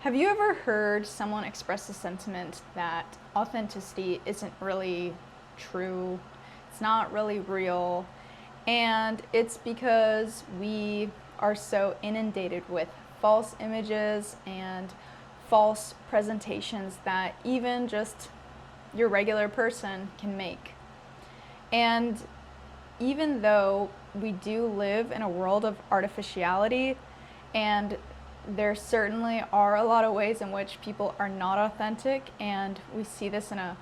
Have you ever heard someone express the sentiment that authenticity isn't really true? It's not really real. And it's because we are so inundated with false images and false presentations that even just your regular person can make. And even though we do live in a world of artificiality, and there certainly are a lot of ways in which people are not authentic, and we see this in a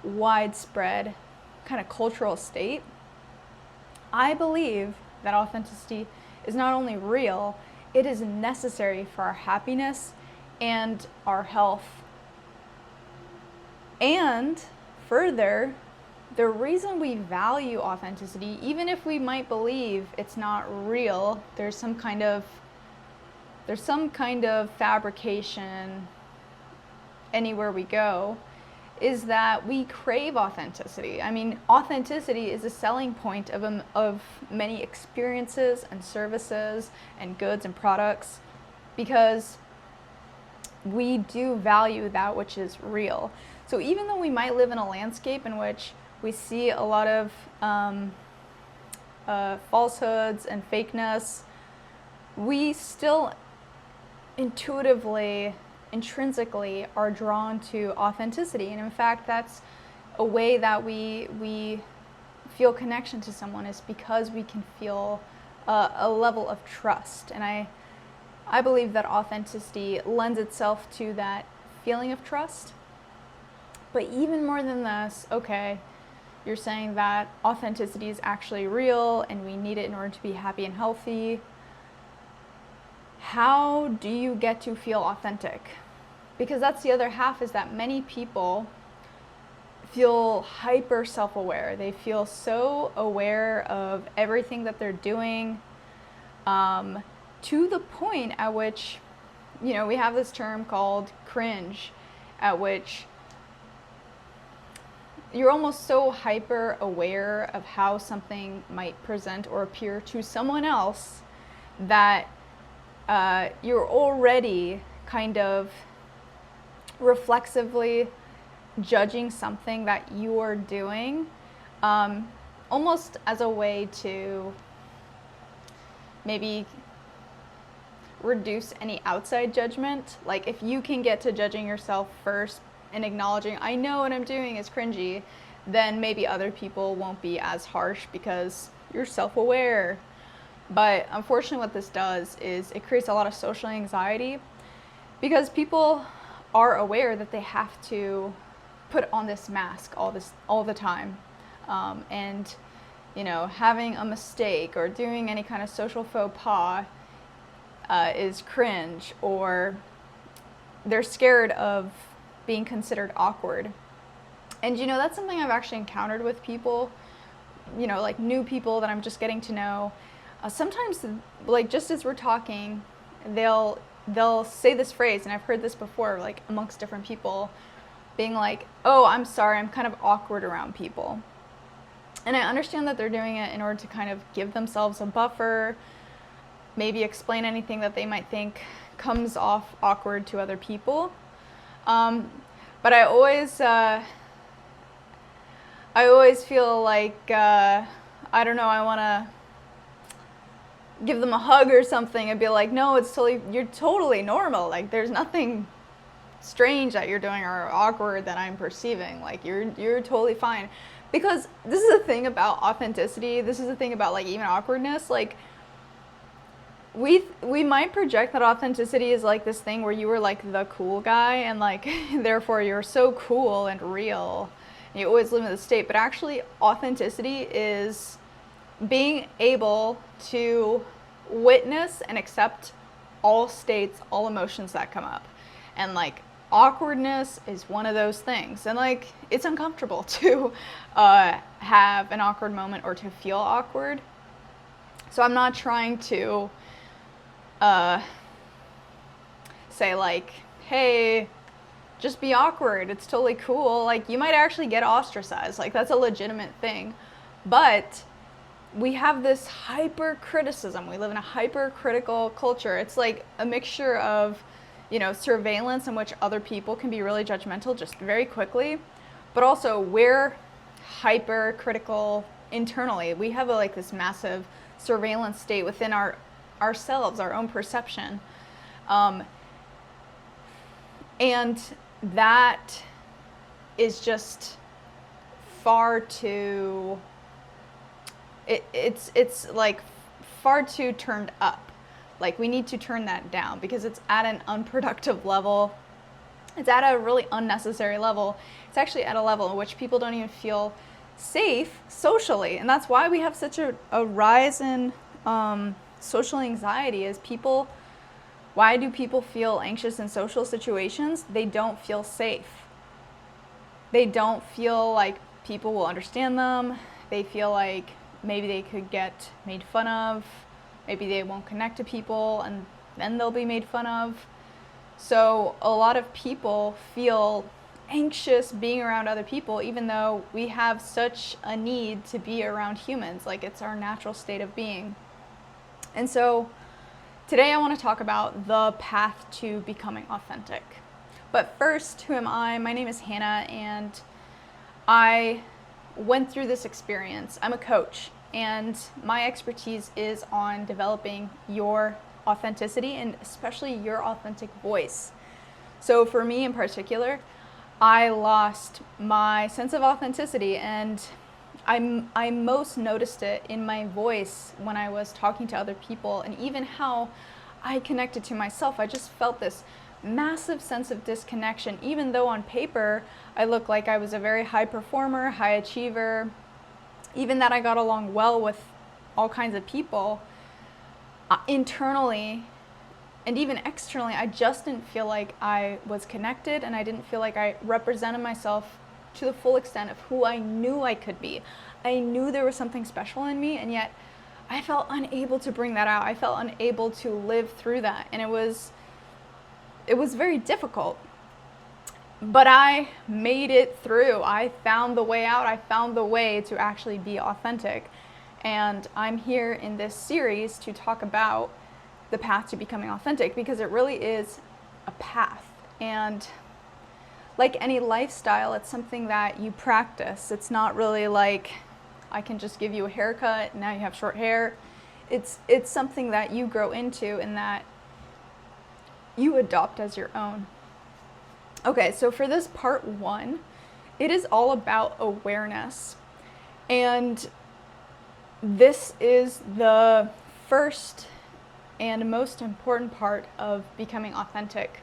widespread kind of cultural state, I believe that authenticity is not only real, it is necessary for our happiness and our health. And further, the reason we value authenticity, even if we might believe it's not real, there's some kind of fabrication anywhere we go, is that we crave authenticity. I mean, authenticity is a selling point of many experiences and services and goods and products, because we do value that which is real. So even though we might live in a landscape in which we see a lot of falsehoods and fakeness, we still intuitively, intrinsically are drawn to authenticity. And in fact, that's a way that we feel connection to someone, is because we can feel a level of trust. And I believe that authenticity lends itself to that feeling of trust. But even more than this, okay, you're saying that authenticity is actually real and we need it in order to be happy and healthy. How do you get to feel authentic? Because that's the other half, is that many people feel hyper self-aware. They feel so aware of everything that they're doing, to the point at which, we have this term called cringe, at which you're almost so hyper aware of how something might present or appear to someone else that you're already kind of reflexively judging something that you're doing, almost as a way to maybe reduce any outside judgment. Like, if you can get to judging yourself first and acknowledging, I know what I'm doing is cringy, then maybe other people won't be as harsh because you're self-aware. But unfortunately, what this does is it creates a lot of social anxiety, because people are aware that they have to put on this mask all the time, and having a mistake or doing any kind of social faux pas is cringe, or they're scared of being considered awkward. And that's something I've actually encountered with people, like new people that I'm just getting to know. Sometimes, like, just as we're talking, they'll say this phrase, and I've heard this before, like amongst different people, being like, oh, I'm sorry, I'm kind of awkward around people. And I understand that they're doing it in order to kind of give themselves a buffer, maybe explain anything that they might think comes off awkward to other people. But I always feel like, I don't know, I want to give them a hug or something and be like, no, you're totally normal. Like, there's nothing strange that you're doing or awkward that I'm perceiving. Like, you're totally fine. Because this is the thing about authenticity. This is the thing about, like, even awkwardness. Like, we might project that authenticity is like this thing where you were like the cool guy, and like therefore you're so cool and real, and you always live in the state. But actually, authenticity is being able to witness and accept all states, all emotions that come up. And like, awkwardness is one of those things. And like, it's uncomfortable to have an awkward moment or to feel awkward. So I'm not trying to say like, hey, just be awkward, it's totally cool. Like, you might actually get ostracized. Like, that's a legitimate thing. But we have this hyper criticism. We live in a hyper critical culture. It's like a mixture of, surveillance in which other people can be really judgmental just very quickly, but also we're hypercritical internally. We have this massive surveillance state within ourselves, our own perception. And that is just far too, it's like far too turned up. Like, we need to turn that down because it's at an unproductive level. It's at a really unnecessary level. It's actually at a level in which people don't even feel safe socially. And that's why we have such a rise in social anxiety. Why do people feel anxious in social situations? They don't feel safe. They don't feel like people will understand them. They feel like maybe they could get made fun of. Maybe they won't connect to people and then they'll be made fun of. So a lot of people feel anxious being around other people, even though we have such a need to be around humans. Like, it's our natural state of being. And so today I want to talk about the path to becoming authentic. But first, who am I? My name is Hannah, and I went through this experience. I'm a coach, and my expertise is on developing your authenticity and especially your authentic voice. So for me in particular, I lost my sense of authenticity, and I most noticed it in my voice when I was talking to other people, and even how I connected to myself. I just felt this massive sense of disconnection, even though on paper I looked like I was a very high performer, high achiever, even that I got along well with all kinds of people. Internally and even externally, I just didn't feel like I was connected, and I didn't feel like I represented myself to the full extent of who I knew I could be. I knew there was something special in me, and yet I felt unable to bring that out. I felt unable to live through that, and it was very difficult. But I made it through. I found the way out. I found the way to actually be authentic. And I'm here in this series to talk about the path to becoming authentic, because it really is a path. And like any lifestyle, it's something that you practice. It's not really like I can just give you a haircut and now you have short hair. It's something that you grow into and that you adopt as your own. Okay, so for this part 1, it is all about awareness. And this is the first and most important part of becoming authentic.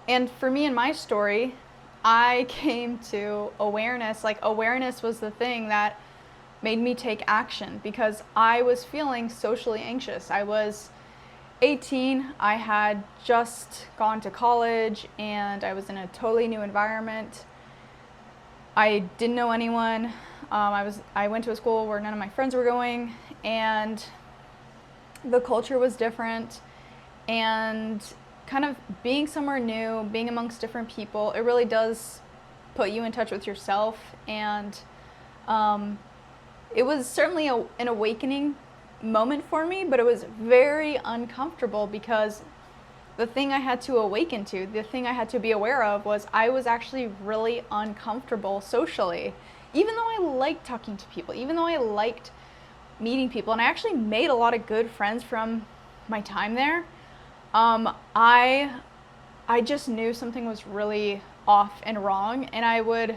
And for me in my story, I came to awareness. Like, awareness was the thing that made me take action, because I was feeling socially anxious. I was 18, I had just gone to college, and I was in a totally new environment. I didn't know anyone. I went to a school where none of my friends were going, and the culture was different, and kind of being somewhere new, being amongst different people, it really does put you in touch with yourself. And it was certainly an awakening moment for me, but it was very uncomfortable, because the thing I had to awaken to, the thing I had to be aware of, was I was actually really uncomfortable socially. Even though I liked talking to people, even though I liked meeting people, and I actually made a lot of good friends from my time there, I just knew something was really off and wrong, and I would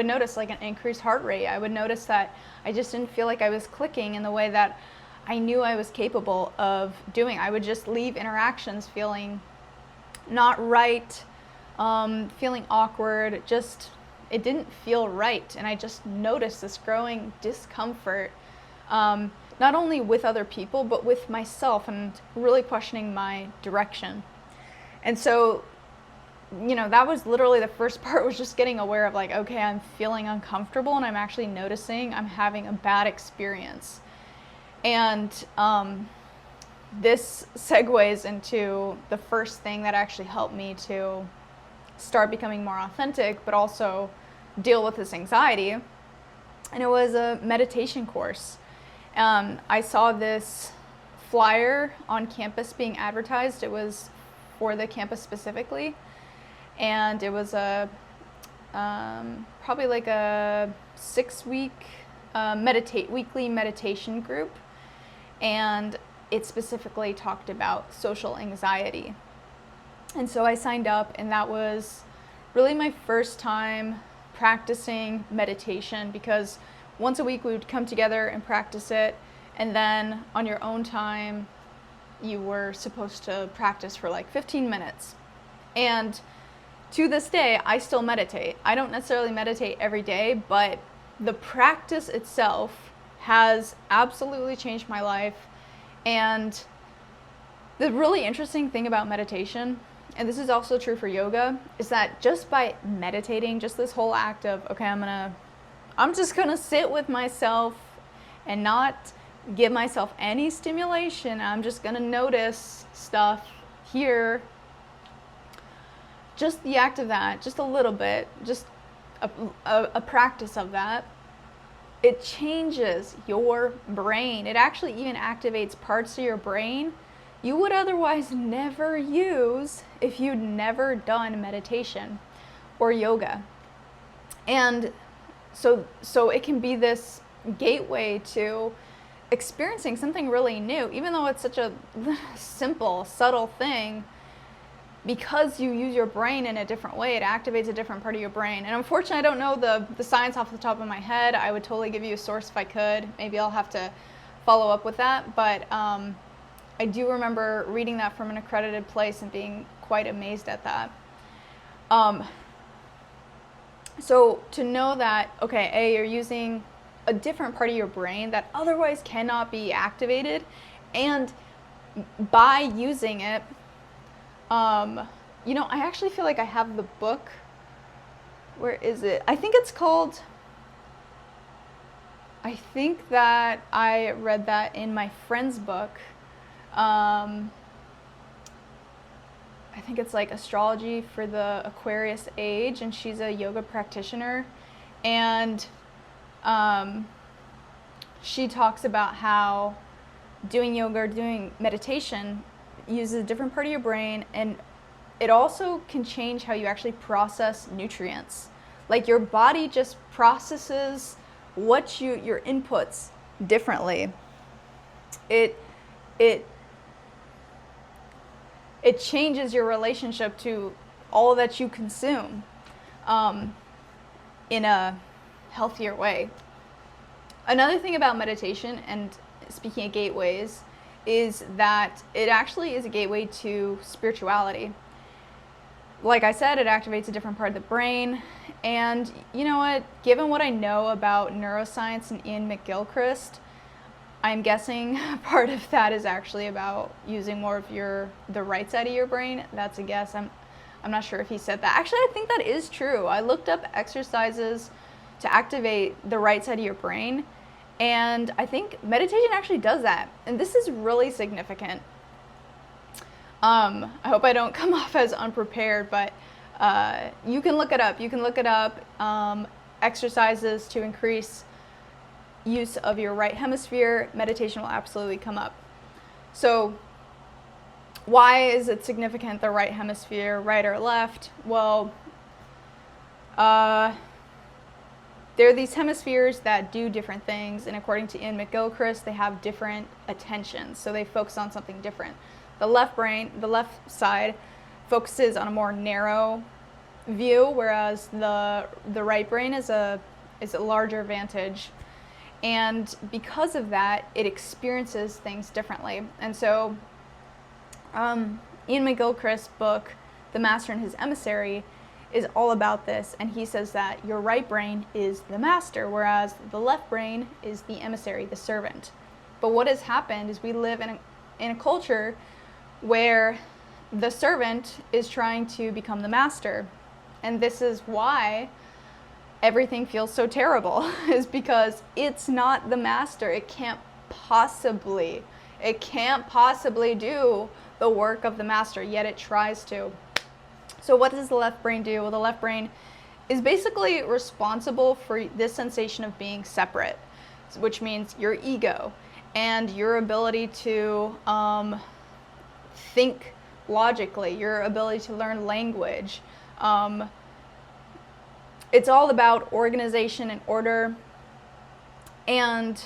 notice like an increased heart rate. I would notice that I just didn't feel like I was clicking in the way that I knew I was capable of doing. I would just leave interactions feeling not right, feeling awkward, just it didn't feel right. And I just noticed this growing discomfort, not only with other people, but with myself, and really questioning my direction. And so, that was literally the first part, was just getting aware of like, okay, I'm feeling uncomfortable, and I'm actually noticing I'm having a bad experience. And this segues into the first thing that actually helped me to start becoming more authentic, but also deal with this anxiety. And it was a meditation course. I saw this flyer on campus being advertised. It was for the campus specifically. And it was probably like a 6-week weekly meditation group. And it specifically talked about social anxiety. And so I signed up, and that was really my first time practicing meditation, because once a week we would come together and practice it, and then on your own time you were supposed to practice for like 15 minutes. And to this day, I still meditate. I don't necessarily meditate every day, but the practice itself has absolutely changed my life. And the really interesting thing about meditation, and this is also true for yoga, is that just by meditating, just this whole act of, okay, I'm just gonna sit with myself and not give myself any stimulation. I'm just gonna notice stuff here. Just the act of that, just a little bit, just a practice of that, it changes your brain. It actually even activates parts of your brain you would otherwise never use if you'd never done meditation or yoga. And so it can be this gateway to experiencing something really new, even though it's such a simple, subtle thing. Because you use your brain in a different way, it activates a different part of your brain. And unfortunately, I don't know the science off the top of my head. I would totally give you a source if I could. Maybe I'll have to follow up with that. But I do remember reading that from an accredited place and being quite amazed at that. So to know that, okay, you're using a different part of your brain that otherwise cannot be activated, and by using it, I actually feel like I have the book. Where is it? I think that I read that in my friend's book. I think it's like Astrology for the Aquarius Age, and she's a yoga practitioner. And she talks about how doing yoga or doing meditation uses a different part of your brain, and it also can change how you actually process nutrients. Like your body just processes your inputs differently. It changes your relationship to all that you consume in a healthier way. Another thing about meditation, and speaking of gateways, is that it actually is a gateway to spirituality. Like I said, it activates a different part of the brain. And you know what? Given what I know about neuroscience and Ian McGilchrist, I'm guessing part of that is actually about using more of the right side of your brain. That's a guess. I'm not sure if he said that. Actually, I think that is true. I looked up exercises to activate the right side of your brain, and I think meditation actually does that. And this is really significant. I hope I don't come off as unprepared, but you can look it up. You can look it up. Exercises to increase use of your right hemisphere. Meditation will absolutely come up. So why is it significant, the right hemisphere, right or left? Well, there are these hemispheres that do different things, and according to Ian McGilchrist, they have different attentions, so they focus on something different. The left side focuses on a more narrow view, whereas the right brain is a larger vantage. And because of that, it experiences things differently. And so Ian McGilchrist's book, The Master and His Emissary, is all about this. And he says that your right brain is the master, whereas the left brain is the emissary, the servant. But what has happened is we live in a culture where the servant is trying to become the master. And this is why everything feels so terrible, is because it's not the master. It can't possibly do the work of the master, yet it tries to. So what does the left brain do? Well, the left brain is basically responsible for this sensation of being separate, which means your ego and your ability to think logically, your ability to learn language. It's all about organization and order, and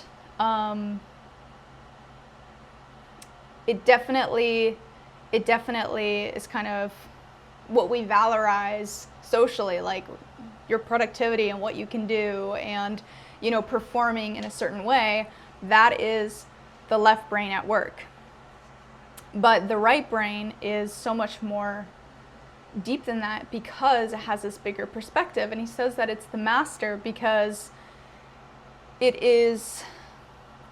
it definitely is kind of what we valorize socially, like your productivity and what you can do, and performing in a certain way. That is the left brain at work. But the right brain is so much more deep than that, because it has this bigger perspective. And he says that it's the master because it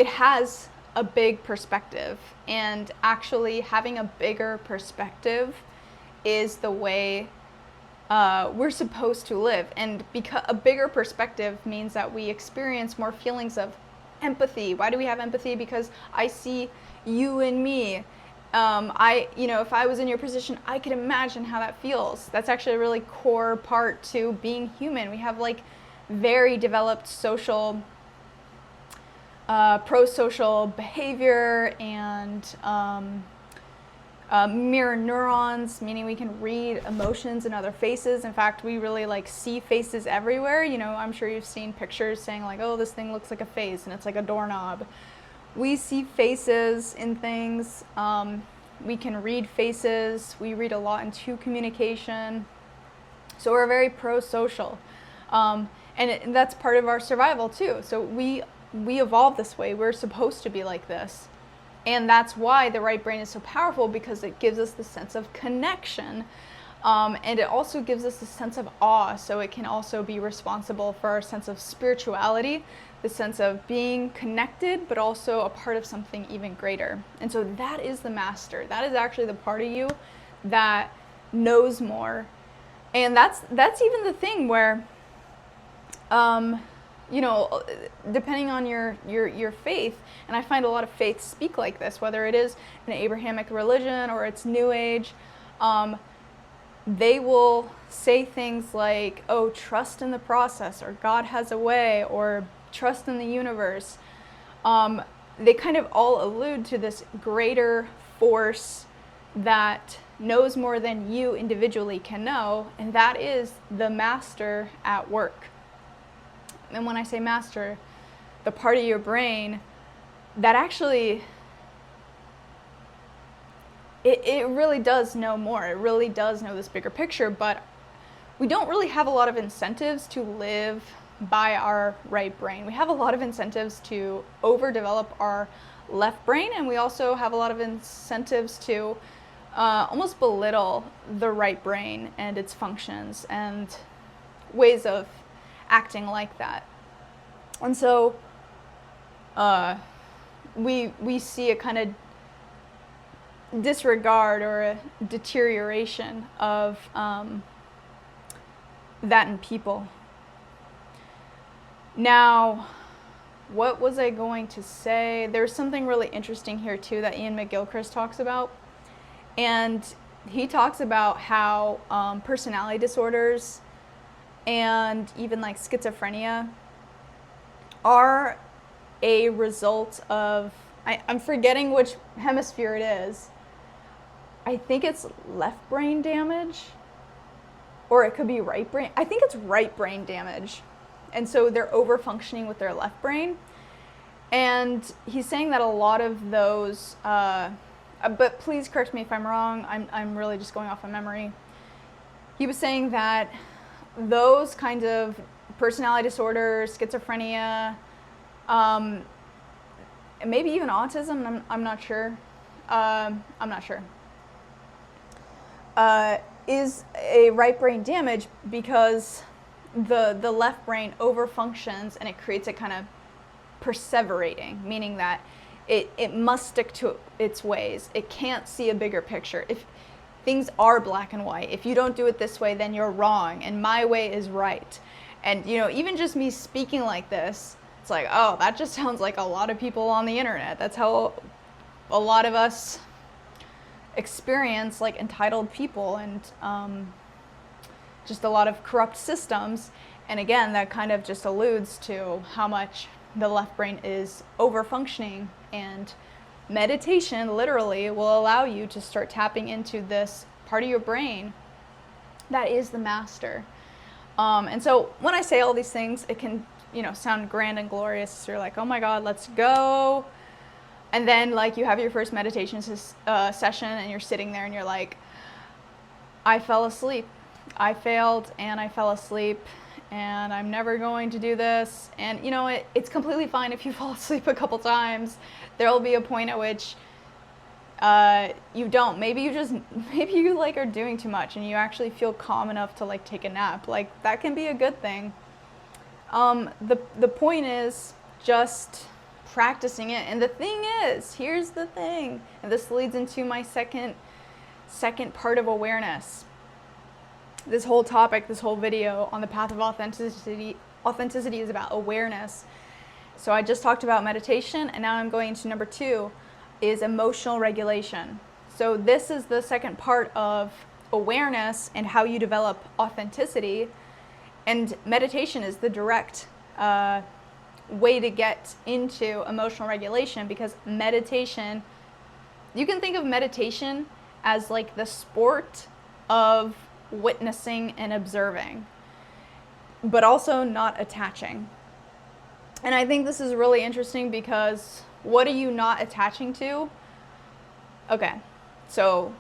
has a big perspective, and actually having a bigger perspective is the way we're supposed to live. And because a bigger perspective means that we experience more feelings of empathy. Why do we have empathy? Because I see you and me. If I was in your position, I could imagine how that feels. That's actually a really core part to being human. We have like very developed social, pro-social behavior, and mirror neurons, meaning we can read emotions in other faces. In fact, we really like see faces everywhere. I'm sure you've seen pictures saying like, oh, this thing looks like a face, and it's like a doorknob. We see faces in things. We can read faces. We read a lot into communication. So we're very pro-social. And that's part of our survival too. So we evolved this way. We're supposed to be like this. And that's why the right brain is so powerful, because it gives us the sense of connection. And it also gives us a sense of awe. So it can also be responsible for our sense of spirituality, the sense of being connected, but also a part of something even greater. And so that is the master. That is actually the part of you that knows more. And that's even the thing where, depending on your faith, and I find a lot of faiths speak like this, whether it is an Abrahamic religion or it's New Age, they will say things like, oh, trust in the process, or God has a way, or trust in the universe. They kind of all allude to this greater force that knows more than you individually can know, and that is the master at work. And when I say master, the part of your brain that actually, it really does know more. It really does know this bigger picture, but we don't really have a lot of incentives to live by our right brain. We have a lot of incentives to overdevelop our left brain, and we also have a lot of incentives to almost belittle the right brain and its functions and ways of acting like that. And so we see a kind of disregard or a deterioration of that in people. Now, what was I going to say? There's something really interesting here too that Ian McGilchrist talks about. And he talks about how personality disorders and even like schizophrenia are a result of, I'm forgetting which hemisphere it is. I think it's left brain damage, or it could be right brain. I think it's right brain damage. And so they're over functioning with their left brain. And he's saying that a lot of those, but please correct me if I'm wrong, I'm really just going off of memory. He was saying that those kinds of personality disorders, schizophrenia, and maybe even autism, I'm not sure, is a right brain damage because the left brain overfunctions and it creates a kind of perseverating, meaning that it must stick to its ways. It can't see a bigger picture. If things are black and white, if you don't do it this way, then you're wrong, and my way is right. And even just me speaking like this, it's like, oh, that just sounds like a lot of people on the internet. That's how a lot of us experience like entitled people and just a lot of corrupt systems. And again, that kind of just alludes to how much the left brain is over functioning and meditation literally will allow you to start tapping into this part of your brain that is the master. And so when I say all these things, it can, sound grand and glorious. So you're like, oh my God, let's go. And then like you have your first meditation session and you're sitting there and you're like, I fell asleep. I failed and I fell asleep and I'm never going to do this. And it's completely fine if you fall asleep a couple times. There will be a point at which you don't. Maybe you like are doing too much and you actually feel calm enough to like take a nap. Like that can be a good thing. The point is just practicing it. And the thing is, here's the thing, and this leads into my second part of awareness. This whole topic, this whole video on the path of authenticity is about awareness. So I just talked about meditation, and now I'm going to number 2 is emotional regulation. So this is the second part of awareness and how you develop authenticity. And meditation is the direct way to get into emotional regulation, because meditation, you can think of meditation as like the sport of witnessing and observing, but also not attaching. And I think this is really interesting because what are you not attaching to? Okay, so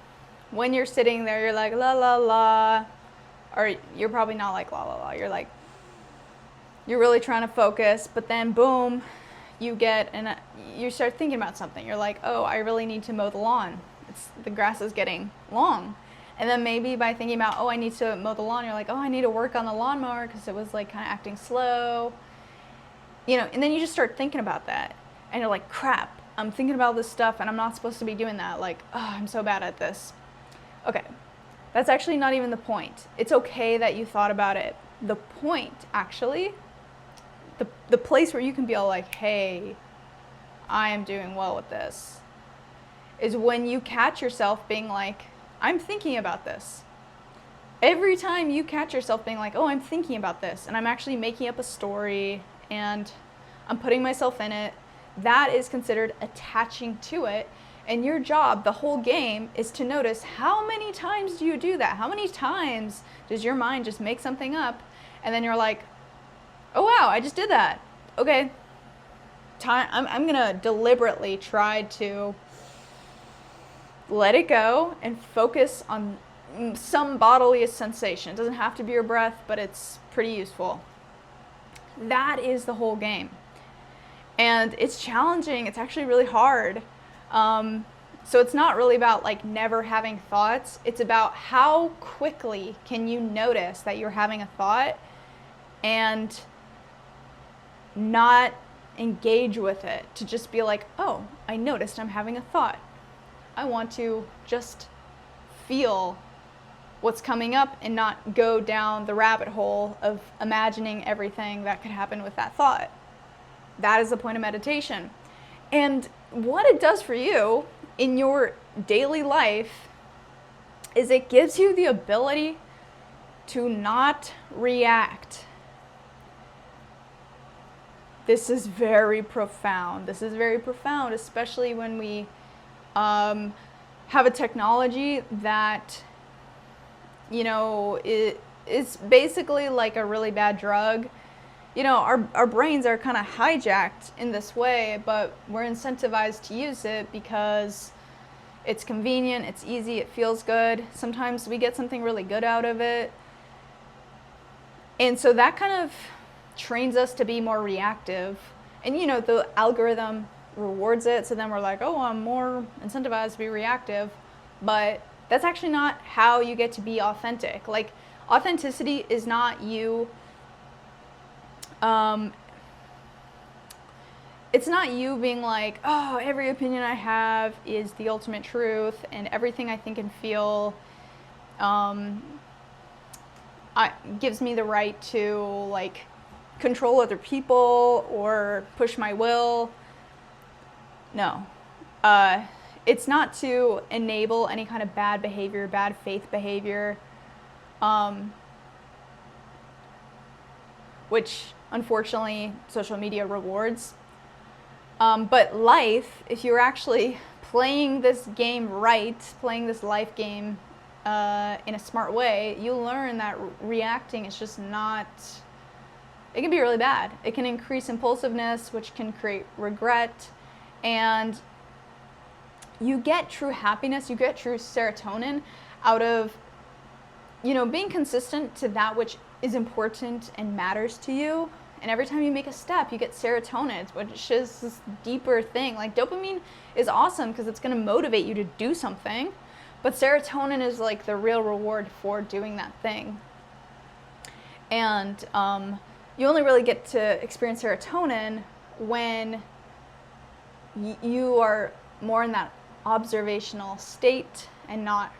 when you're sitting there, you're like, la, la, la, or you're probably not like, la, la, la, you're really trying to focus, but then boom, you start thinking about something. You're like, oh, I really need to mow the lawn. The grass is getting long. And then maybe by thinking about, oh, I need to mow the lawn, you're like, oh, I need to work on the lawnmower because it was like kind of acting slow. And then you just start thinking about that. And you're like, crap, I'm thinking about this stuff and I'm not supposed to be doing that. Like, oh, I'm so bad at this. Okay, that's actually not even the point. It's okay that you thought about it. The point, actually, the place where you can be all like, hey, I am doing well with this, is when you catch yourself being like, I'm thinking about this. Every time you catch yourself being like, oh, I'm thinking about this, and I'm actually making up a story, and I'm putting myself in it, that is considered attaching to it. And your job, the whole game, is to notice how many times do you do that? How many times does your mind just make something up, and then you're like, oh wow, I just did that. Okay, I'm gonna deliberately try to let it go and focus on some bodily sensation. It doesn't have to be your breath, but it's pretty useful. That is the whole game. And it's challenging. It's actually really hard. So it's not really about like never having thoughts. It's about how quickly can you notice that you're having a thought and not engage with it, to just be like, oh, I noticed I'm having a thought. I want to just feel what's coming up and not go down the rabbit hole of imagining everything that could happen with that thought. That is the point of meditation. And what it does for you in your daily life is it gives you the ability to not react. This is very profound. Especially when we have a technology that, it's basically like a really bad drug. Our brains are kind of hijacked in this way, but we're incentivized to use it because it's convenient, it's easy, it feels good. Sometimes we get something really good out of it. And so that kind of trains us to be more reactive. And the algorithm rewards it, so then we're like, oh, I'm more incentivized to be reactive. But that's actually not how you get to be authentic. Like, authenticity is not you it's not you being like, oh, every opinion I have is the ultimate truth, and everything I think and feel gives me the right to like control other people or push my will. No. It's not to enable any kind of bad behavior, bad faith behavior, which unfortunately social media rewards. But life, if you're actually playing this game right, playing this life game in a smart way, you learn that reacting is just not, it can be really bad. It can increase impulsiveness, which can create regret, and you get true happiness, you get true serotonin out of, being consistent to that which is important and matters to you. And every time you make a step, you get serotonin, which is this deeper thing. Like, dopamine is awesome because it's going to motivate you to do something, but serotonin is like the real reward for doing that thing. And you only really get to experience serotonin when you are more in that observational state and not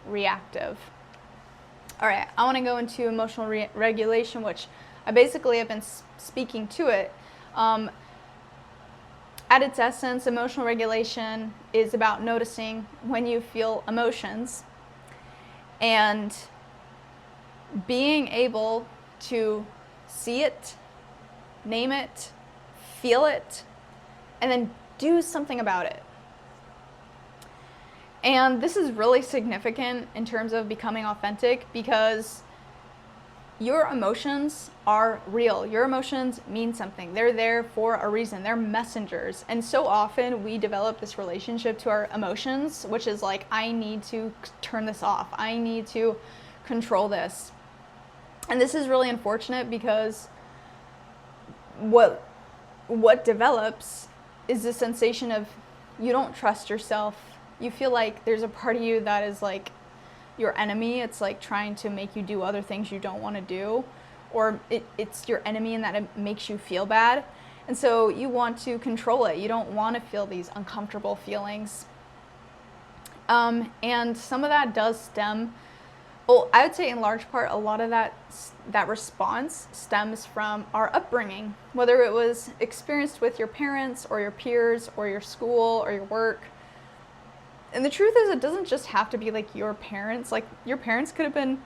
reactive. All right, I want to go into emotional regulation, which I basically have been speaking to it. At its essence, emotional regulation is about noticing when you feel emotions and being able to see it, name it, feel it, and then do something about it. And this is really significant in terms of becoming authentic because your emotions are real. Your emotions mean something. They're there for a reason. They're messengers. And so often we develop this relationship to our emotions, which is like, I need to turn this off. I need to control this. And this is really unfortunate because what develops is the sensation of you don't trust yourself. You feel like there's a part of you that is like your enemy. It's like trying to make you do other things you don't want to do, or it's your enemy in that it makes you feel bad. And so you want to control it. You don't want to feel these uncomfortable feelings. And some of that does stem, well, I would say in large part, a lot of that response stems from our upbringing, whether it was experienced with your parents or your peers or your school or your work. And the truth is, it doesn't just have to be like your parents. Like, your parents could have been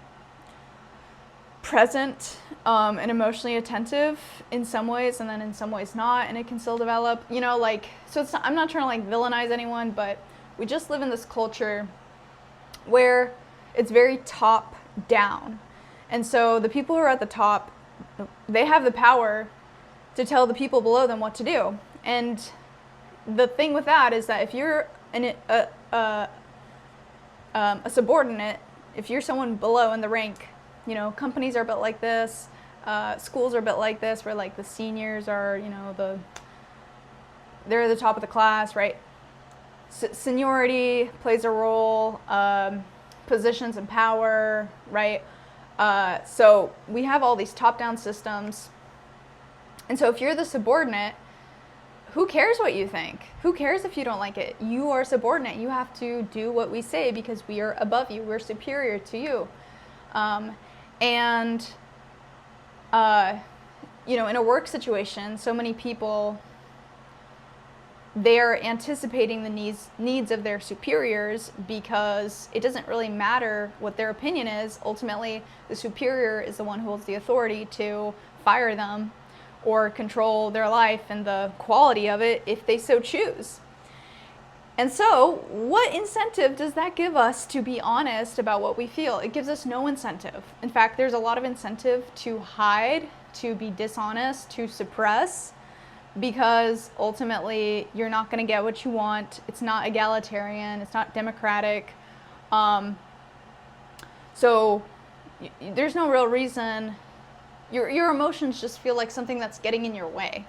present and emotionally attentive in some ways, and then in some ways not, and it can still develop, so it's not, I'm not trying to like villainize anyone, but we just live in this culture where it's very top down. And so the people who are at the top, they have the power to tell the people below them what to do. And the thing with that is that if you're a subordinate, if you're someone below in the rank, companies are built like this, schools are built like this, where like the seniors are, they're at the top of the class, right? Seniority plays a role, positions and power, right? So we have all these top-down systems. And so if you're the subordinate, who cares what you think? Who cares if you don't like it? You are subordinate. You have to do what we say because we are above you. We're superior to you. In a work situation, so many people, they're anticipating the needs of their superiors because it doesn't really matter what their opinion is. Ultimately, the superior is the one who holds the authority to fire them or control their life and the quality of it if they so choose. And so, what incentive does that give us to be honest about what we feel? It gives us no incentive. In fact, there's a lot of incentive to hide, to be dishonest, to suppress, because ultimately you're not going to get what you want. It's not egalitarian, it's not democratic. So there's no real reason. Your emotions just feel like something that's getting in your way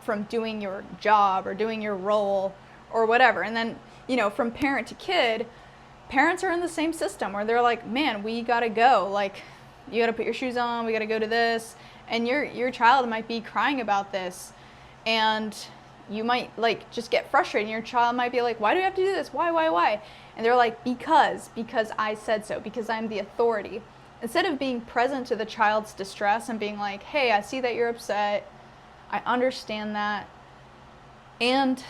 from doing your job or doing your role or whatever. And then, from parent to kid, parents are in the same system where they're like, man, we gotta go. Like, you gotta put your shoes on, we gotta go to this. And your child might be crying about this. And you might like just get frustrated. And your child might be like, why do we have to do this? Why? And they're like, because I said so, because I'm the authority. Instead of being present to the child's distress and being like, hey, I see that you're upset. I understand that. And,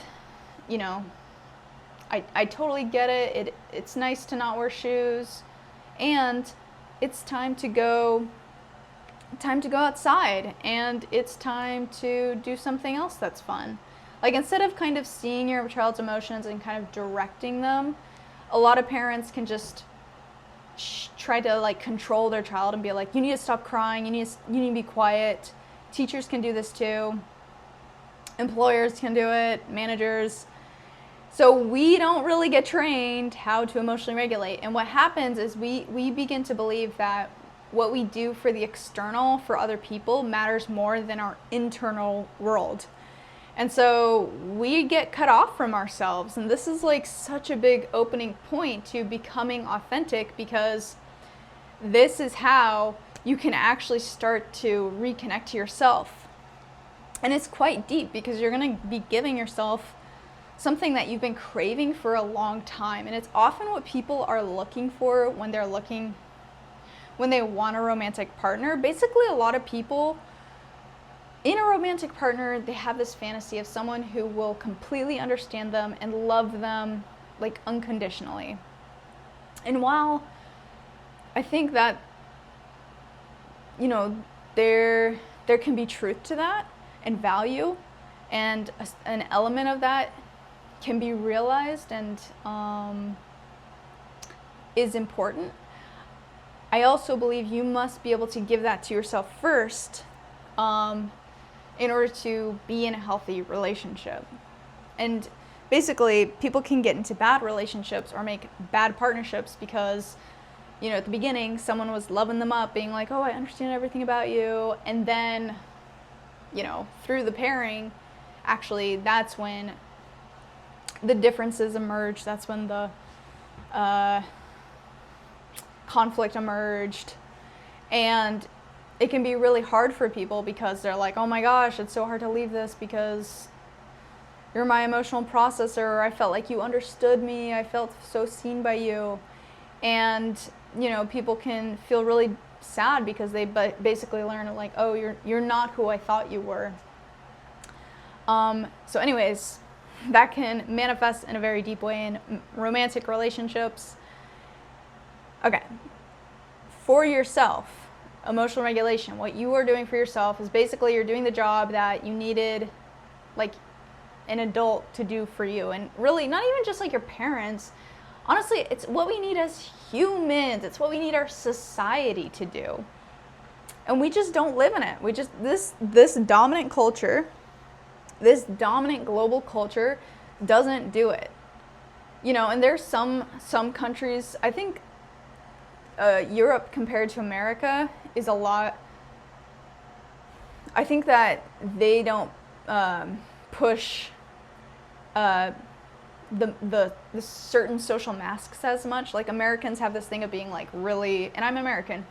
I totally get it. It's nice to not wear shoes. And it's time to go outside. And it's time to do something else that's fun. Like, instead of kind of seeing your child's emotions and kind of directing them, a lot of parents can just try to like control their child and be like, you need to stop crying, you need to be quiet. Teachers can do this too. Employers can do it, managers. So we don't really get trained how to emotionally regulate. And what happens is we begin to believe that what we do for the external, for other people, matters more than our internal world. And so we get cut off from ourselves. And this is like such a big opening point to becoming authentic, because this is how you can actually start to reconnect to yourself. And it's quite deep, because you're going to be giving yourself something that you've been craving for a long time. And it's often what people are looking for when they want a romantic partner. Basically, a lot of people in a romantic partner, they have this fantasy of someone who will completely understand them and love them like unconditionally. And while I think that, you know, there can be truth to that and value, and an element of that can be realized and is important, I also believe you must be able to give that to yourself first, in order to be in a healthy relationship. And basically, people can get into bad relationships or make bad partnerships because, you know, at the beginning, someone was loving them up, being like, oh, I understand everything about you. And then, you know, through the pairing, actually, that's when the differences emerged. That's when the conflict emerged. And it can be really hard for people because they're like, oh my gosh, it's so hard to leave this because you're my emotional processor. I felt like you understood me. I felt so seen by you. And, you know, people can feel really sad because they basically learn like, oh, you're not who I thought you were. So anyways, that can manifest in a very deep way in romantic relationships. Okay. For yourself, emotional regulation, what you are doing for yourself is basically you're doing the job that you needed like an adult to do for you. And really, not even just like your parents. Honestly, it's what we need as humans. It's what we need our society to do. And we just don't live in it. We just, this dominant culture, this dominant global culture doesn't do it. You know, and there's some countries, I think Europe compared to America is a lot. I think that they don't push the certain social masks as much. Like Americans have this thing of being like really, and I'm American,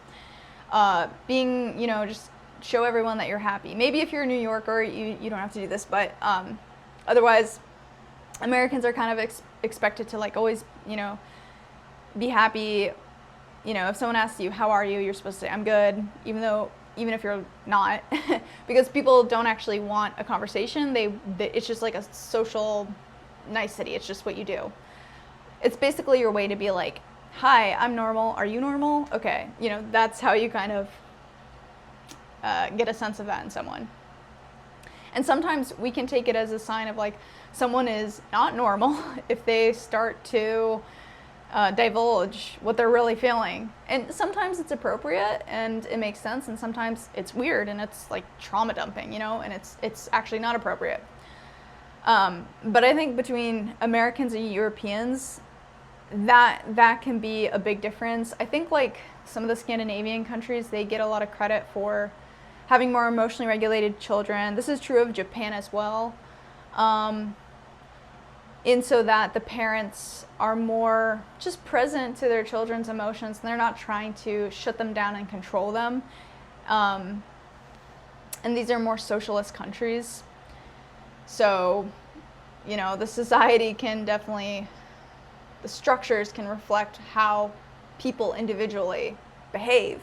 being, you know, just show everyone that you're happy. Maybe if you're a New Yorker, you don't have to do this, but otherwise, Americans are kind of expected to like always, you know, be happy. You know, if someone asks you, how are you? You're supposed to say, I'm good, even if you're not, because people don't actually want a conversation. It's just like a social nicety. It's just what you do. It's basically your way to be like, hi, I'm normal. Are you normal? Okay. You know, that's how you kind of get a sense of that in someone. And sometimes we can take it as a sign of like someone is not normal if they start to divulge what they're really feeling. And sometimes it's appropriate and it makes sense, and sometimes it's weird and it's like trauma dumping, you know, and it's actually not appropriate. But I think between Americans and Europeans, that can be a big difference. I think like some of the Scandinavian countries, they get a lot of credit for having more emotionally regulated children. This is true of Japan as well. And so that the parents are more just present to their children's emotions, and they're not trying to shut them down and control them. And these are more socialist countries. So, you know, the society can definitely, the structures can reflect how people individually behave.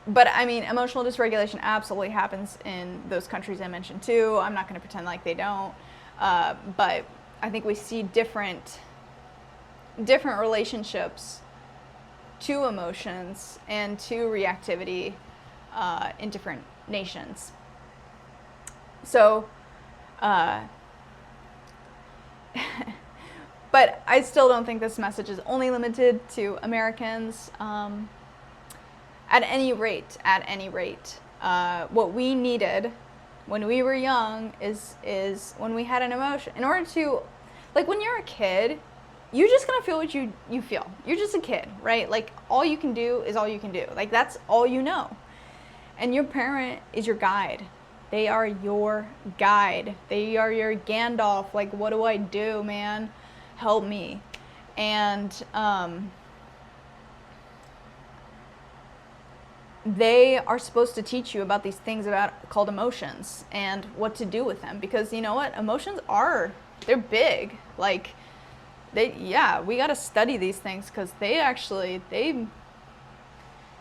But I mean, emotional dysregulation absolutely happens in those countries I mentioned too. I'm not going to pretend like they don't. But I think we see different relationships to emotions and to reactivity in different nations. So, but I still don't think this message is only limited to Americans. At any rate, what we needed when we were young is when we had an emotion. In order to, like, when you're a kid, you're just gonna feel what you feel. You're just a kid, right? Like, all you can do is all you can do. Like, that's all you know. And your parent is your guide. They are your guide. They are your Gandalf. Like, what do I do, man? Help me. And they are supposed to teach you about these things called emotions and what to do with them, because you know what, emotions they're big. Like, we got to study these things because they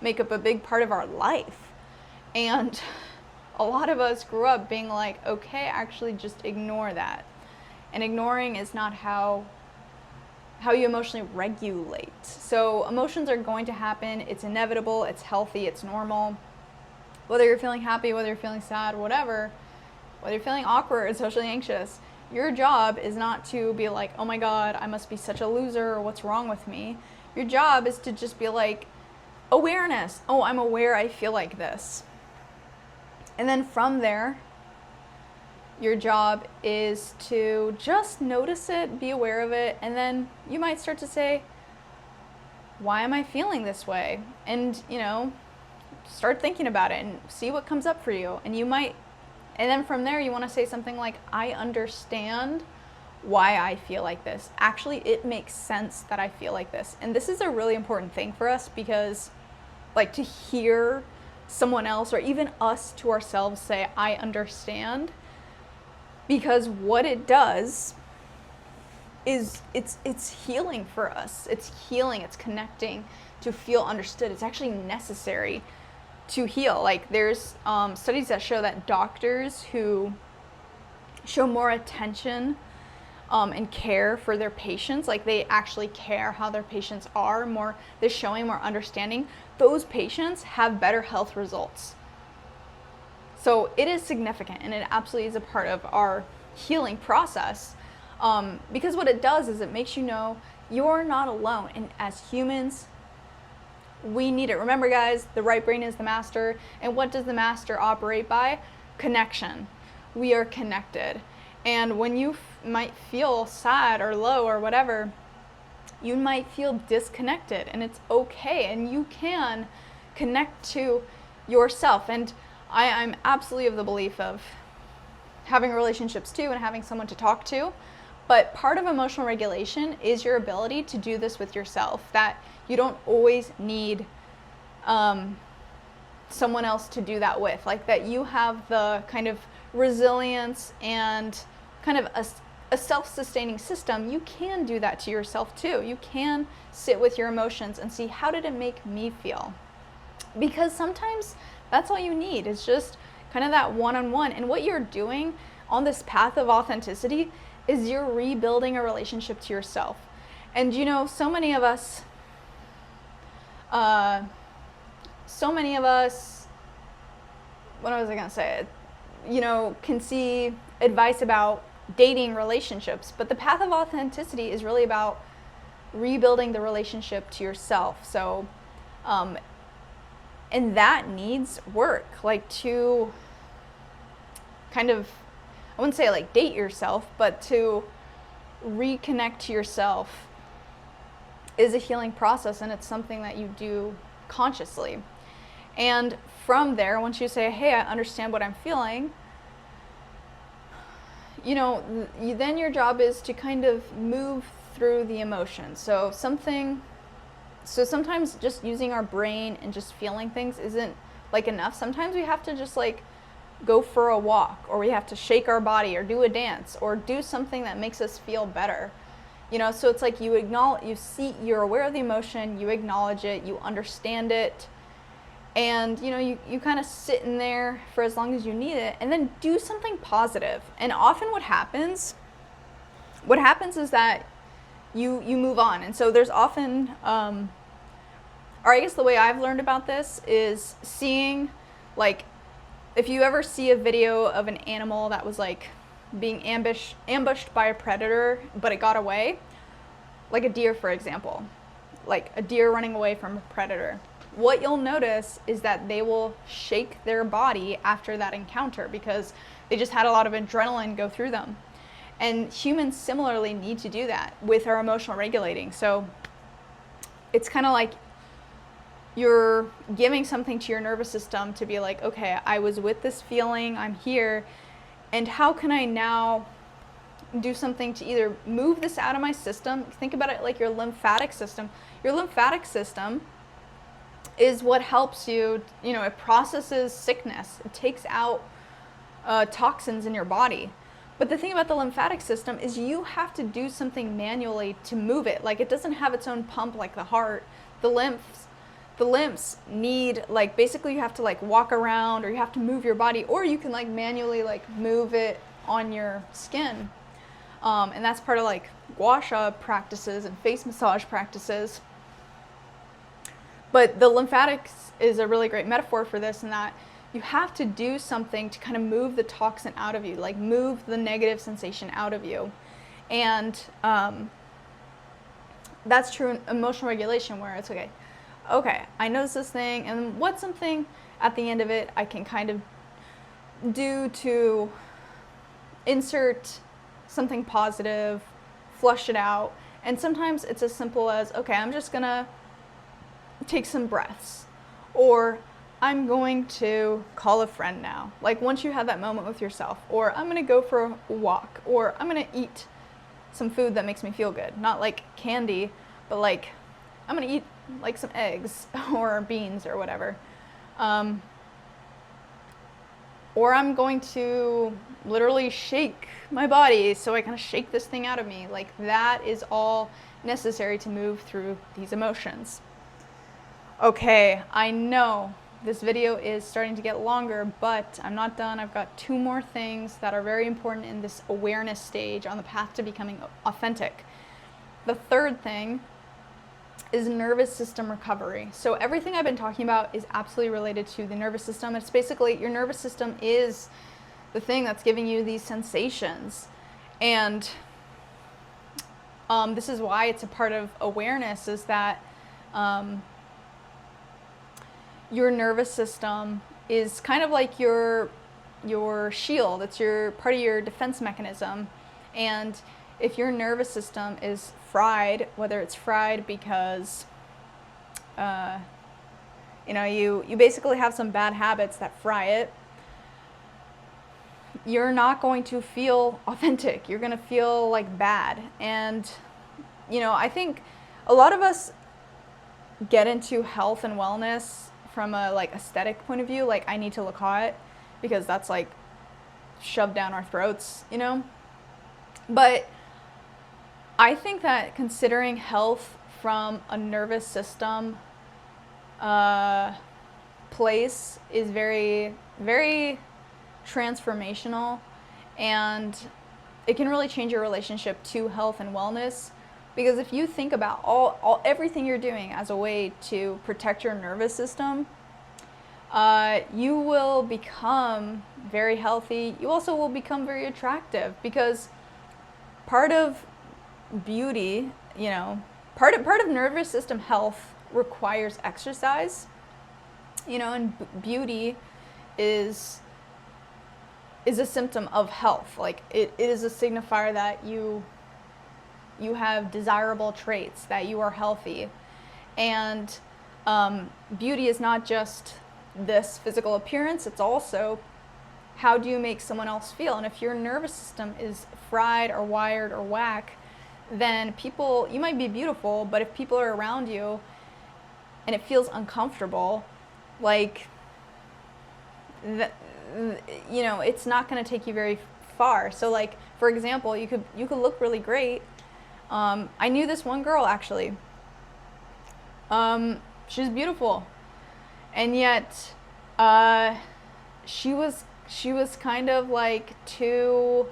make up a big part of our life. And a lot of us grew up being like, okay, actually just ignore that. And ignoring is not how you emotionally regulate. So emotions are going to happen. It's inevitable. It's healthy. It's normal. Whether you're feeling happy, whether you're feeling sad, whatever, whether you're feeling awkward, socially anxious, your job is not to be like, oh my God, I must be such a loser, or what's wrong with me? Your job is to just be like, awareness. Oh, I'm aware I feel like this. And then from there, your job is to just notice it, be aware of it, and then you might start to say, why am I feeling this way? And, start thinking about it and see what comes up for you. And then from there, you want to say something like, I understand why I feel like this. Actually, it makes sense that I feel like this. And this is a really important thing for us, because, like, to hear someone else or even us to ourselves say, I understand, because what it does is it's healing for us. It's healing, it's connecting to feel understood. It's actually necessary to heal. Like, there's studies that show that doctors who show more attention and care for their patients, like they actually care how their patients are, they're showing more understanding, those patients have better health results. So it is significant, and it absolutely is a part of our healing process, because what it does is it makes you know you're not alone. And as humans, we need it. Remember, guys, the right brain is the master. And what does the master operate by? Connection. We are connected. And when you might feel sad or low or whatever, you might feel disconnected, and it's okay. And you can connect to yourself. And I'm absolutely of the belief of having relationships too and having someone to talk to. But part of emotional regulation is your ability to do this with yourself, that you don't always need someone else to do that with. Like, that you have the kind of resilience and kind of a self-sustaining system. You can do that to yourself too. You can sit with your emotions and see, how did it make me feel? Because sometimes that's all you need. It's just kind of that one-on-one. And what you're doing on this path of authenticity is you're rebuilding a relationship to yourself. And so many of us, what was I gonna say? Can see advice about dating relationships, but the path of authenticity is really about rebuilding the relationship to yourself. So, and that needs work, like, to kind of, I wouldn't say like date yourself, but to reconnect to yourself is a healing process, and it's something that you do consciously. And from there, once you say, hey, I understand what I'm feeling, then your job is to kind of move through the emotions. So sometimes just using our brain and just feeling things isn't like enough. Sometimes we have to just like go for a walk, or we have to shake our body, or do a dance, or do something that makes us feel better. So it's like you're aware of the emotion, you acknowledge it, you understand it, and you kind of sit in there for as long as you need it, and then do something positive. And often what happens is that you move on. And so there's often, or I guess the way I've learned about this is seeing like if you ever see a video of an animal that was like being ambushed by a predator, but it got away, like a deer, for example, like a deer running away from a predator, what you'll notice is that they will shake their body after that encounter because they just had a lot of adrenaline go through them. And humans similarly need to do that with our emotional regulating. So it's kind of like you're giving something to your nervous system to be like, okay, I was with this feeling, I'm here, and how can I now do something to either move this out of my system? Think about it like your lymphatic system. Your lymphatic system is what helps you, it processes sickness. It takes out toxins in your body. But the thing about the lymphatic system is you have to do something manually to move it. Like, it doesn't have its own pump like the heart. The lymphs need, like, basically you have to like walk around, or you have to move your body, or you can like manually like move it on your skin. And that's part of like gua sha practices and face massage practices. But the lymphatics is a really great metaphor for this, in that you have to do something to kind of move the toxin out of you, like move the negative sensation out of you. And that's true in emotional regulation, where it's okay, I notice this thing, and what's something at the end of it I can kind of do to insert something positive, flush it out. And sometimes it's as simple as, okay, I'm just gonna take some breaths, or I'm going to call a friend now. Like, once you have that moment with yourself, or I'm gonna go for a walk, or I'm gonna eat some food that makes me feel good. Not like candy, but like I'm gonna eat like some eggs or beans or whatever. Or I'm going to literally shake my body so I kind of shake this thing out of me. Like, that is all necessary to move through these emotions. Okay, I know this video is starting to get longer, but I'm not done. I've got 2 more things that are very important in this awareness stage on the path to becoming authentic. The third thing is nervous system recovery. So everything I've been talking about is absolutely related to the nervous system. It's basically, your nervous system is the thing that's giving you these sensations. And this is why it's a part of awareness, is that your nervous system is kind of like your shield. It's part of your defense mechanism. And if your nervous system is fried, whether it's fried because you basically have some bad habits that fry it, you're not going to feel authentic. You're going to feel like bad. And I think a lot of us get into health and wellness from a like aesthetic point of view. Like, I need to look hot, because that's like shoved down our throats, But I think that considering health from a nervous system place is very, very transformational, and it can really change your relationship to health and wellness. Because if you think about everything you're doing as a way to protect your nervous system, you will become very healthy. You also will become very attractive, because part of beauty, part of nervous system health requires exercise, and beauty is a symptom of health. Like, it is a signifier that you have desirable traits, that you are healthy. And beauty is not just this physical appearance, it's also how do you make someone else feel. And if your nervous system is fried or wired or whack, then you might be beautiful, but if people are around you and it feels uncomfortable, like, it's not going to take you very far. So, like, for example, you could look really great. I knew this one girl, actually. She was beautiful, and yet she was kind of like too.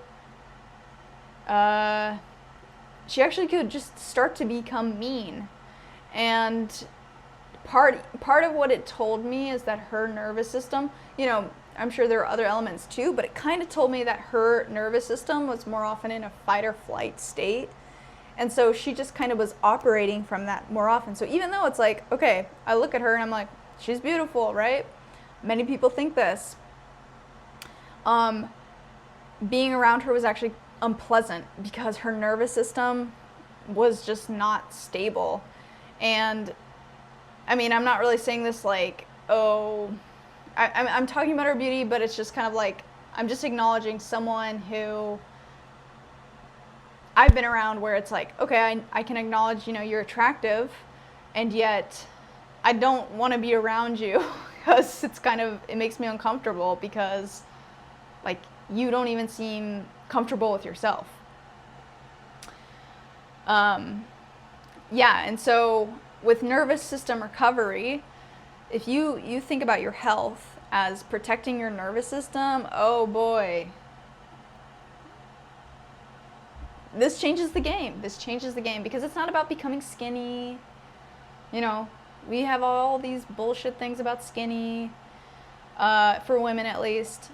She actually could just start to become mean, and part of what it told me is that her nervous system, I'm sure there are other elements too, but it kind of told me that her nervous system was more often in a fight or flight state. And so she just kind of was operating from that more often. So even though it's like, okay, I look at her and I'm like, she's beautiful, right? Many people think this. Being around her was actually unpleasant because her nervous system was just not stable. And I mean, I'm not really saying this like, oh, I'm talking about her beauty, but it's just kind of like, I'm just acknowledging someone who I've been around where it's like, okay, I can acknowledge, you're attractive, and yet I don't want to be around you because it makes me uncomfortable because, like, you don't even seem comfortable with yourself. Yeah, and so with nervous system recovery, if you think about your health as protecting your nervous system, oh boy, this changes the game. This changes the game because it's not about becoming skinny. We have all these bullshit things about skinny, for women at least.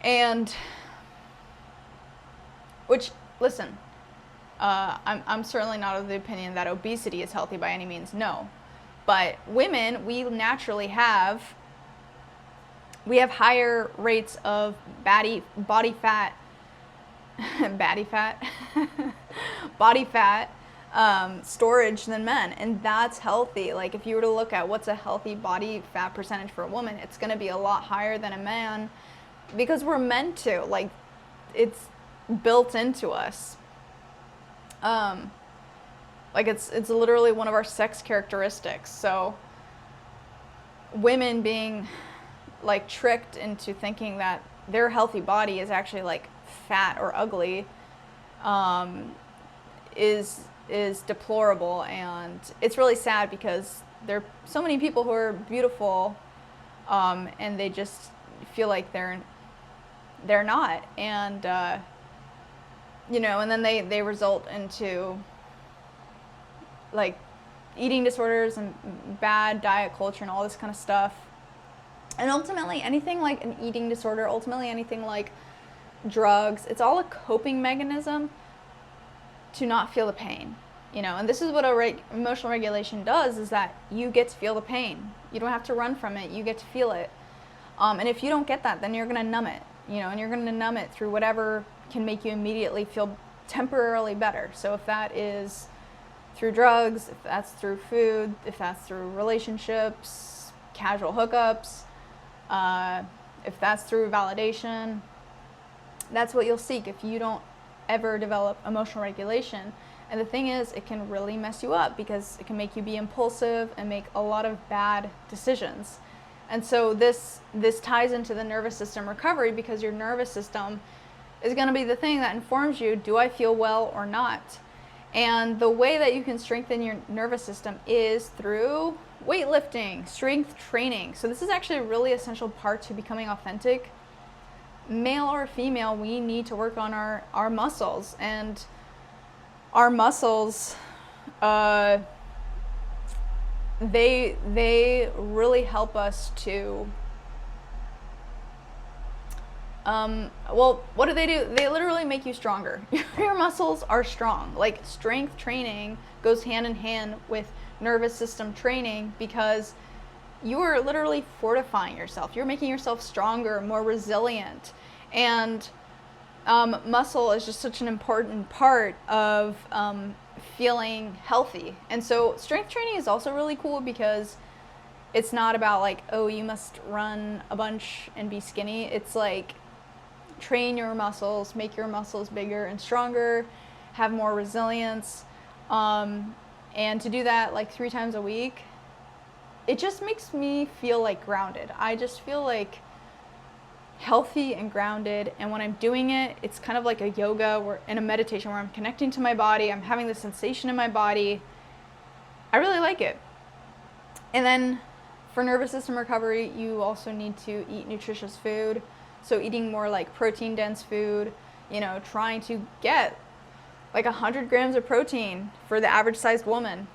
And, which, listen, I'm certainly not of the opinion that obesity is healthy by any means, no. But women, we naturally have higher rates of body fat, body fat storage than men, and that's healthy. Like, if you were to look at what's a healthy body fat percentage for a woman, it's going to be a lot higher than a man because we're meant to. Like, it's built into us. Like, it's literally one of our sex characteristics. So women being like tricked into thinking that their healthy body is actually like fat or ugly is deplorable, and it's really sad because there are so many people who are beautiful and they just feel like they're not, and and then they result into like eating disorders and bad diet culture and all this kind of stuff. And ultimately anything like an eating disorder, ultimately anything like drugs, it's all a coping mechanism to not feel the pain, and this is what emotional regulation does, is that you get to feel the pain. You don't have to run from it, you get to feel it. And if you don't get that, then you're going to numb it, and you're going to numb it through whatever can make you immediately feel temporarily better. So if that is through drugs, if that's through food, if that's through relationships, casual hookups, if that's through validation, that's what you'll seek if you don't ever develop emotional regulation. And the thing is, it can really mess you up because it can make you be impulsive and make a lot of bad decisions. And so this ties into the nervous system recovery, because your nervous system is going to be the thing that informs you, do I feel well or not? And the way that you can strengthen your nervous system is through weightlifting, strength training. So this is actually a really essential part to becoming authentic. Male or female, we need to work on our muscles, and our muscles, they really help us to, well, what do? They literally make you stronger. Your muscles are strong. Like, strength training goes hand in hand with nervous system training, because you are literally fortifying yourself. You're making yourself stronger, more resilient. And muscle is just such an important part of feeling healthy. And so strength training is also really cool because it's not about like, oh, you must run a bunch and be skinny. It's like, train your muscles, make your muscles bigger and stronger, have more resilience. And to do that like 3 times a week, it just makes me feel like grounded. I just feel like healthy and grounded. And when I'm doing it, it's kind of like a yoga and a meditation where I'm connecting to my body. I'm having the sensation in my body. I really like it. And then for nervous system recovery, you also need to eat nutritious food. So eating more like protein dense food, trying to get like 100 grams of protein for the average sized woman.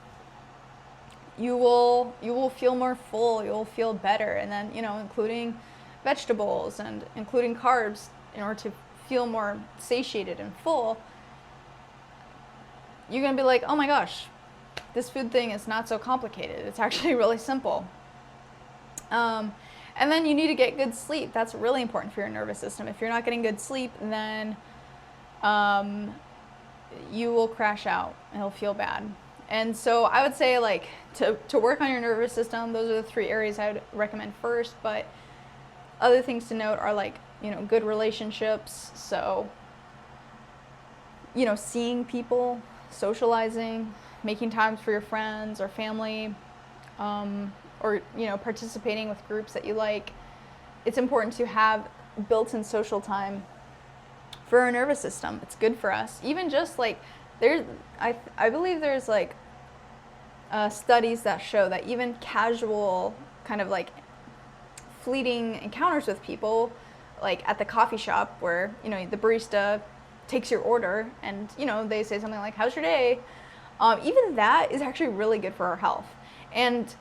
You will feel more full, you'll feel better. And then, including vegetables and including carbs in order to feel more satiated and full, you're going to be like, oh my gosh, this food thing is not so complicated. It's actually really simple. And then you need to get good sleep. That's really important for your nervous system. If you're not getting good sleep, then you will crash out and it'll feel bad. And so I would say, like, to work on your nervous system, those are the 3 areas I would recommend first. But other things to note are, like, good relationships. So, seeing people, socializing, making times for your friends or family, or participating with groups that you like. It's important to have built-in social time for our nervous system. It's good for us. Even just like I believe there's like studies that show that even casual kind of like fleeting encounters with people, like at the coffee shop where the barista takes your order and they say something like, how's your day? Even that is actually really good for our health. And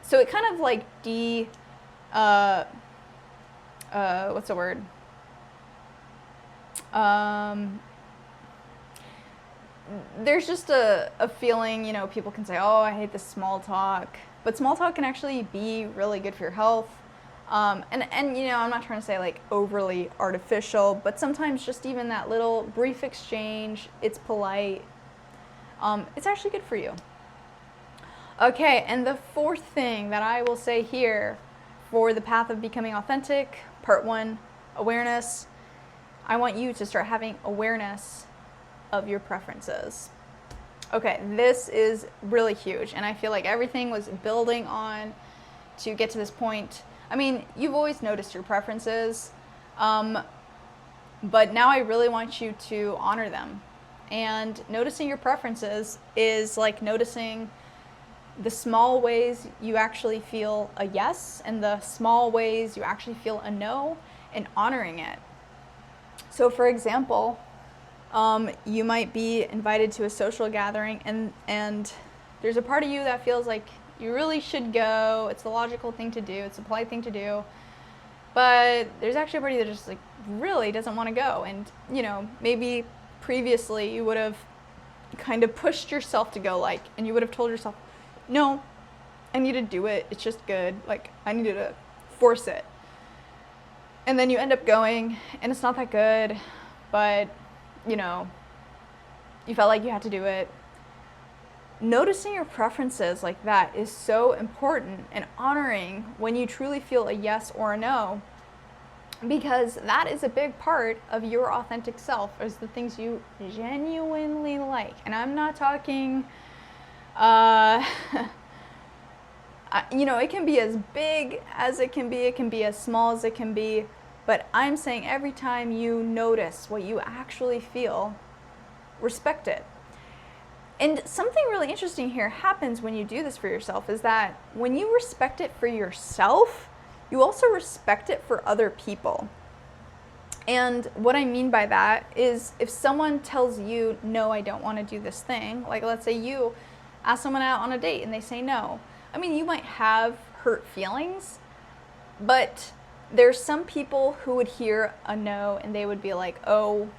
so it kind of like what's the word? There's just a feeling, people can say, oh, I hate this small talk. But small talk can actually be really good for your health. And I'm not trying to say like overly artificial, but sometimes just even that little brief exchange, it's polite. It's actually good for you. Okay, and the 4th thing that I will say here for the path of becoming authentic, part 1, awareness. I want you to start having awareness of your preferences. Okay, this is really huge, and I feel like everything was building on to get to this point. I mean, you've always noticed your preferences, but now I really want you to honor them. And noticing your preferences is like noticing the small ways you actually feel a yes and the small ways you actually feel a no, and honoring it. So for example, you might be invited to a social gathering and there's a part of you that feels like you really should go. It's the logical thing to do. It's the polite thing to do. But there's actually a part of you that just like really doesn't want to go. And maybe previously you would have kind of pushed yourself to go, and you would have told yourself, no, I need to do it. It's just good. Like, I needed to force it. And then you end up going, and it's not that good, but, you felt like you had to do it. Noticing your preferences like that is so important, and honoring when you truly feel a yes or a no, because that is a big part of your authentic self, is the things you genuinely like. And I'm not talking... it can be as big as it can be as small as it can be, but I'm saying every time you notice what you actually feel, respect it. And something really interesting here happens when you do this for yourself, is that when you respect it for yourself, you also respect it for other people. And what I mean by that is, if someone tells you, no, I don't want to do this thing, like let's say you ask someone out on a date and they say no. I mean, you might have hurt feelings, but there's some people who would hear a no and they would be like, oh,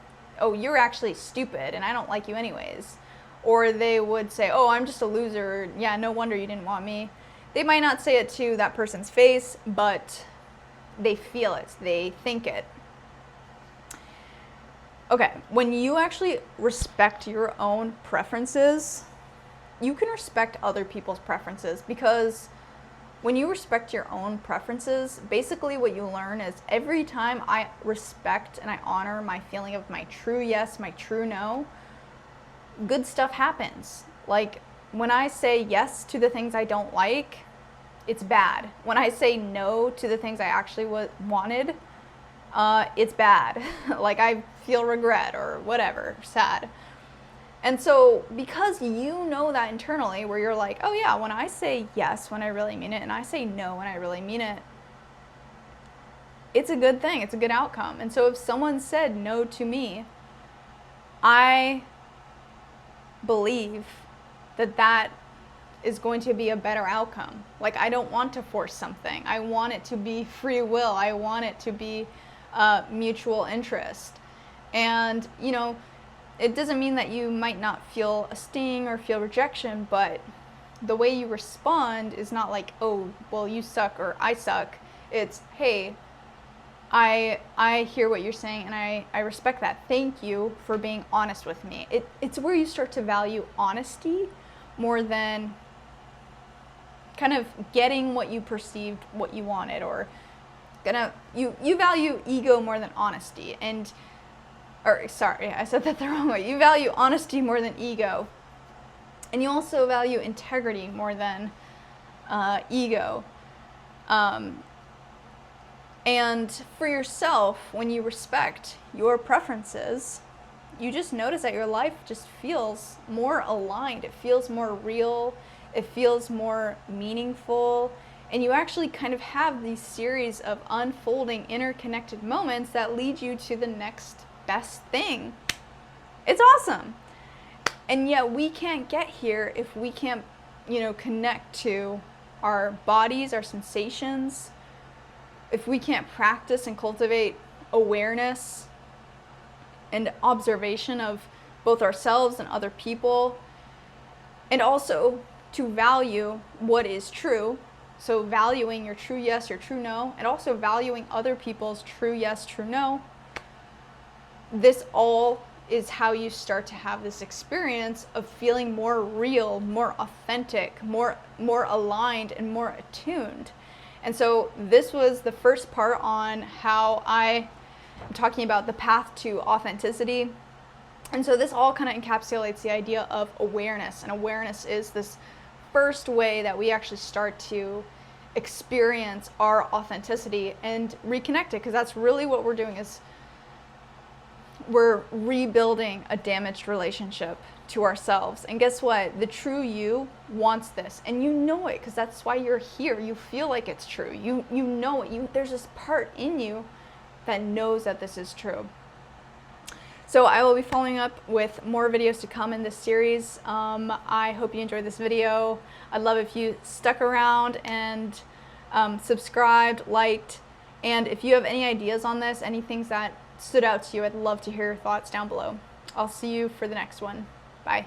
you're actually stupid and I don't like you anyways. Or they would say, oh, I'm just a loser. Yeah, no wonder you didn't want me. They might not say it to that person's face, but they feel it. They think it. Okay, when you actually respect your own preferences, you can respect other people's preferences, because when you respect your own preferences, basically what you learn is every time I respect and I honor my feeling of my true yes, my true no, good stuff happens. Like when I say yes to the things I don't like, it's bad. When I say no to the things I actually wanted, it's bad. Like I feel regret or whatever, sad. And so because you know that internally, where you're like, oh yeah, when I say yes when I really mean it, and I say no when I really mean it, it's a good thing, it's a good outcome. And so if someone said no to me, I believe that is going to be a better outcome. Like, I don't want to force something. I want it to be free will. I want it to be mutual interest. And, you know, it doesn't mean that you might not feel a sting or feel rejection, but the way you respond is not like, oh, well, you suck or I suck. It's, hey, I hear what you're saying, and I respect that. Thank you for being honest with me. It's where you start to value honesty more than kind of getting what you perceived, what you wanted, or you value ego more than honesty. Or sorry, I said that the wrong way. You value honesty more than ego. And you also value integrity more than ego. And for yourself, when you respect your preferences, you just notice that your life just feels more aligned. It feels more real. It feels more meaningful. And you actually kind of have these series of unfolding, interconnected moments that lead you to the next best thing. It's awesome. And yet we can't get here if we can't, connect to our bodies, our sensations, if we can't practice and cultivate awareness and observation of both ourselves and other people, and also to value what is true. So valuing your true yes, your true no, and also valuing other people's true yes, true no. This all is how you start to have this experience of feeling more real, more authentic, more aligned, and more attuned. And so this was the first part on how I'm talking about the path to authenticity. And so this all kind of encapsulates the idea of awareness. And awareness is this first way that we actually start to experience our authenticity and reconnect it, because that's really what we're doing, is we're rebuilding a damaged relationship to ourselves. And guess what? The true you wants this, and you know it, because that's why you're here. You feel like it's true. You know it. There's this part in you that knows that this is true. So I will be following up with more videos to come in this series. I hope you enjoyed this video. I'd love if you stuck around and subscribed, liked, and if you have any ideas on this, any things that stood out to you, I'd love to hear your thoughts down below. I'll see you for the next one. Bye.